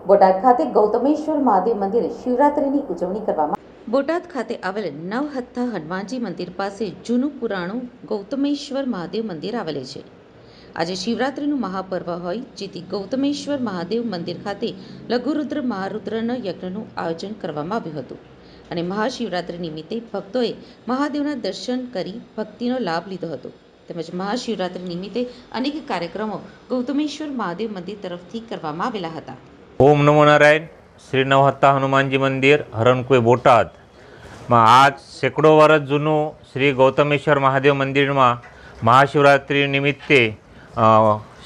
બોટાદ ખાતે ગૌતમેશ્વર મહાદેવ મંદિરે શિવરાત્રિની ઉજવણી કરવામાં બોટાદ ખાતે આવેલ નવહત્થા હનુમાનજી મંદિર પાસે જૂનું પુરાણું ગૌતમેશ્વર મહાદેવ મંદિર આવેલ છે। આજે શિવરાત્રિનું મહાપર્વ હોય જેથી ગૌતમેશ્વર મહાદેવ મંદિર ખાતે લઘુરુદ્ર મહારુદ્રના યજ્ઞનું આયોજન કરવામાં આવ્યું હતું અને મહાશિવરાત્રિ નિમિત્તે ભક્તોએ મહાદેવના દર્શન કરી ભક્તિનો લાભ લીધો હતો તેમજ મહાશિવરાત્રિ નિમિત્તે અનેક કાર્યક્રમો ગૌતમેશ્વર મહાદેવ મંદિર તરફથી કરવામાં આવેલા હતા। ओम नमो नारायण। श्री नवहत्था हनुमानजी मंदिर हरणकुए बोटाद में आज सैकड़ों वर्ष जूनू श्री गौतमेश्वर महादेव मंदिर में महाशिवरात्रि निमित्ते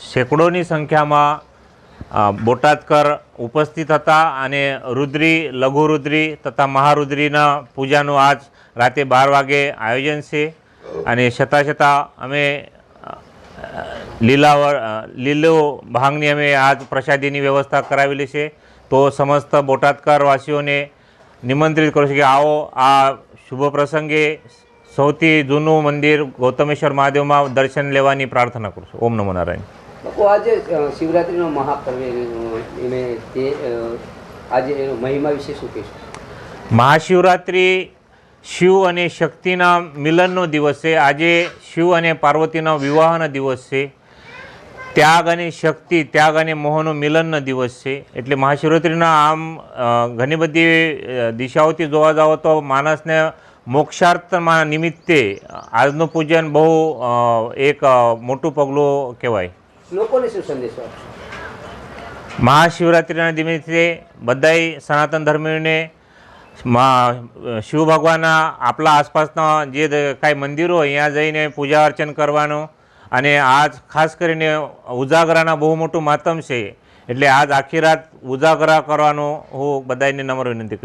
सैकड़ों संख्या में बोटादकर उपस्थित था अने रुद्री लघुरुद्री तथा महारुद्रीना पूजानु आज राते 12 वागे आयोजन से अने छता छता अमे લીલો ભાંગની અમે આજ પ્રસાદીની વ્યવસ્થા કરાવેલી છે। તો સમસ્ત બોટાદકાર વાસીઓને નિમંત્રિત કરું છું કે આવો આ શુભ પ્રસંગે સૌથી જૂનું મંદિર ગૌતમેશ્વર મહાદેવમાં દર્શન લેવાની પ્રાર્થના કરું છું। ઓમ નમો નારાયણ। બાપુ આજે શિવરાત્રિનો મહાપર્વ આજે એનો મહિમા વિશે શું કહેશો? મહાશિવરાત્રિ शिव अने शक्तिना मिलननो दिवस है। आजे शिव अने पार्वतीना विवाहनो दिवस है। त्याग अने शक्ति त्याग अने मोहनो मिलननो दिवस है। एटले महाशिवरात्रिना आम घणी बधी दिशाओथी जोवा जाओ तो मानसने मोक्षार्थना निमित्ते आजनु पूजन बहु एक मोटुं पगलुं कहेवाय। लोकोने शुं संदेशो आपशो? महाशिवरात्रिना निमित्ते बधाय सनातन धर्मीओने शिव भगवान आपला आसपासना जे काई मंदिरो अहींया जईने पूजा अर्चन करवानो अने आज खास करीने उजागराना बहु मोटुं मातम छे एटले आज आखी रात उजागरा करवानो हूँ बधाईने नम्र विनंती करूं।